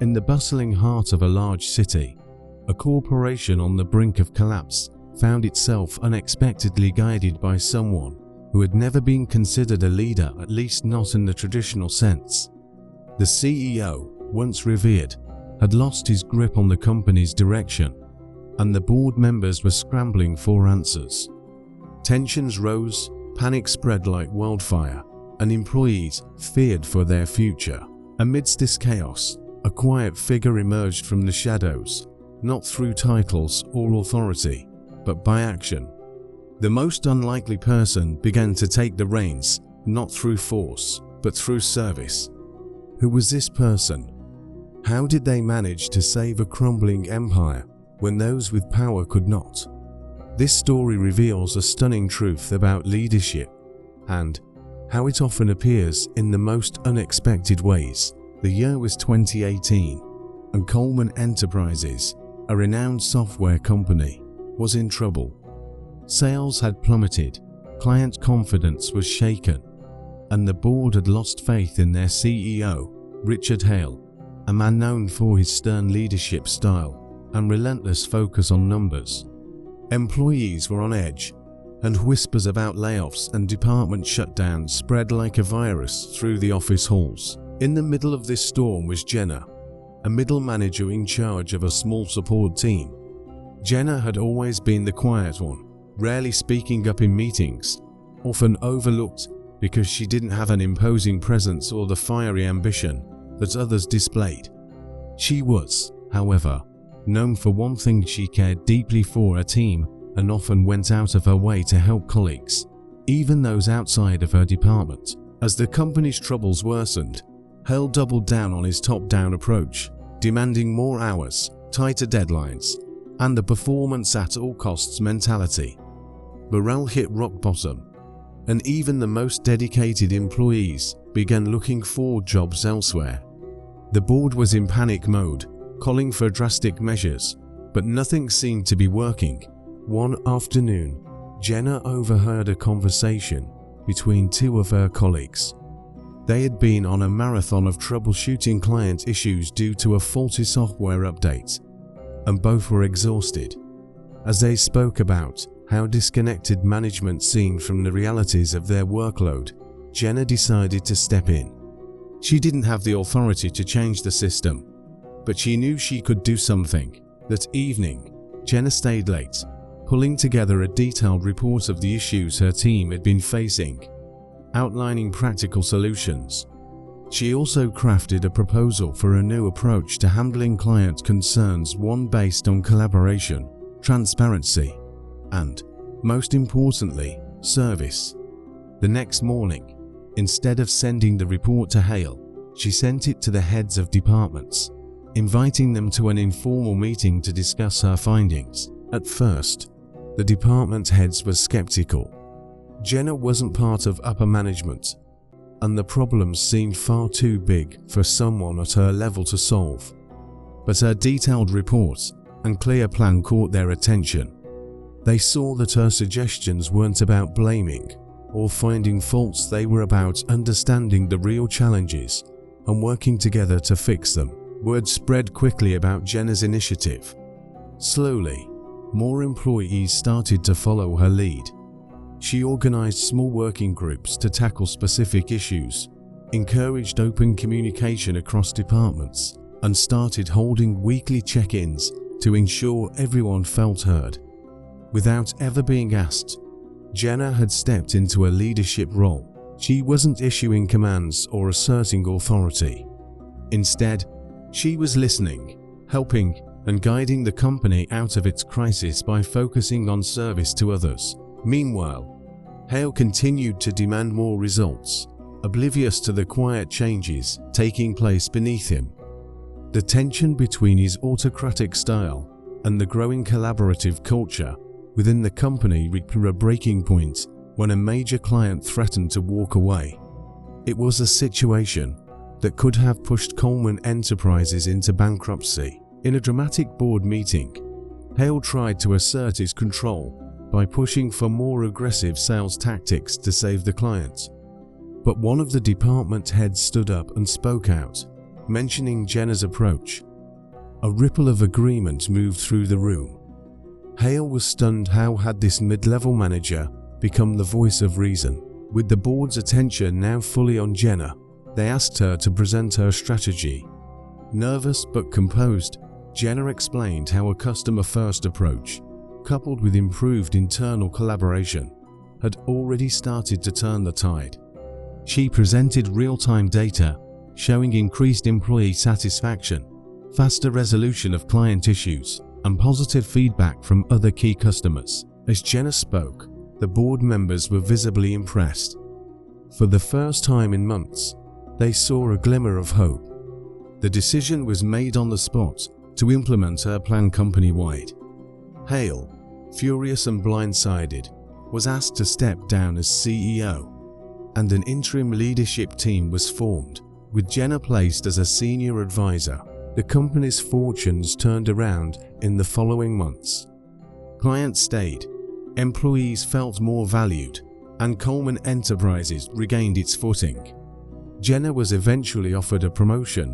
In the bustling heart of a large city, a corporation on the brink of collapse found itself unexpectedly guided by someone who had never been considered a leader, at least not in the traditional sense. The CEO, once revered, had lost his grip on the company's direction, and the board members were scrambling for answers. Tensions rose, panic spread like wildfire, and employees feared for their future. Amidst this chaos, a quiet figure emerged from the shadows, not through titles or authority, but by action. The most unlikely person began to take the reins, not through force, but through service. Who was this person? How did they manage to save a crumbling empire when those with power could not? This story reveals a stunning truth about leadership and how it often appears in the most unexpected ways. The year was 2018, and Coleman Enterprises, a renowned software company, was in trouble. Sales had plummeted, client confidence was shaken, and the board had lost faith in their CEO, Richard Hale, a man known for his stern leadership style and relentless focus on numbers. Employees were on edge, and whispers about layoffs and department shutdowns spread like a virus through the office halls. In the middle of this storm was Jenna, a middle manager in charge of a small support team. Jenna had always been the quiet one, rarely speaking up in meetings, often overlooked because she didn't have an imposing presence or the fiery ambition that others displayed. She was, however, known for one thing: she cared deeply for her team and often went out of her way to help colleagues, even those outside of her department. As the company's troubles worsened, Hale doubled down on his top-down approach, demanding more hours, tighter deadlines, and the performance at all costs mentality. Morale hit rock bottom, and even the most dedicated employees began looking for jobs elsewhere. The board was in panic mode, calling for drastic measures, but nothing seemed to be working. One afternoon, Jenna overheard a conversation between two of her colleagues. They had been on a marathon of troubleshooting client issues due to a faulty software update, and both were exhausted. As they spoke about how disconnected management seemed from the realities of their workload, Jenna decided to step in. She didn't have the authority to change the system, but she knew she could do something. That evening, Jenna stayed late, pulling together a detailed report of the issues her team had been facing, outlining practical solutions. She also crafted a proposal for a new approach to handling client concerns, one based on collaboration, transparency, and, most importantly, service. The next morning, instead of sending the report to Hale, she sent it to the heads of departments, inviting them to an informal meeting to discuss her findings. At first, the department heads were skeptical. Jenna wasn't part of upper management, and the problems seemed far too big for someone at her level to solve. But her detailed report and clear plan caught their attention. They saw that her suggestions weren't about blaming or finding faults, they were about understanding the real challenges and working together to fix them. Word spread quickly about Jenna's initiative. Slowly, more employees started to follow her lead. She organized small working groups to tackle specific issues, encouraged open communication across departments, and started holding weekly check-ins to ensure everyone felt heard. Without ever being asked, Jenna had stepped into a leadership role. She wasn't issuing commands or asserting authority. Instead, she was listening, helping, and guiding the company out of its crisis by focusing on service to others. Meanwhile, Hale continued to demand more results, oblivious to the quiet changes taking place beneath him. The tension between his autocratic style and the growing collaborative culture within the company reached a breaking point when a major client threatened to walk away. It was a situation that could have pushed Coleman Enterprises into bankruptcy. In a dramatic board meeting, Hale tried to assert his control by pushing for more aggressive sales tactics to save the client. But one of the department heads stood up and spoke out, mentioning Jenna's approach. A ripple of agreement moved through the room. Hale was stunned. How had this mid-level manager become the voice of reason? With the board's attention now fully on Jenna, they asked her to present her strategy. Nervous but composed, Jenna explained how a customer-first approach, coupled with improved internal collaboration, had already started to turn the tide. She presented real-time data showing increased employee satisfaction, faster resolution of client issues, and positive feedback from other key customers. As Jenna spoke, the board members were visibly impressed. For the first time in months, they saw a glimmer of hope. The decision was made on the spot to implement her plan company-wide. Hale, furious and blindsided, was asked to step down as CEO, and an interim leadership team was formed, with Jenna placed as a senior advisor. The company's fortunes turned around in the following months. Clients stayed, employees felt more valued, and Coleman Enterprises regained its footing. Jenna was eventually offered a promotion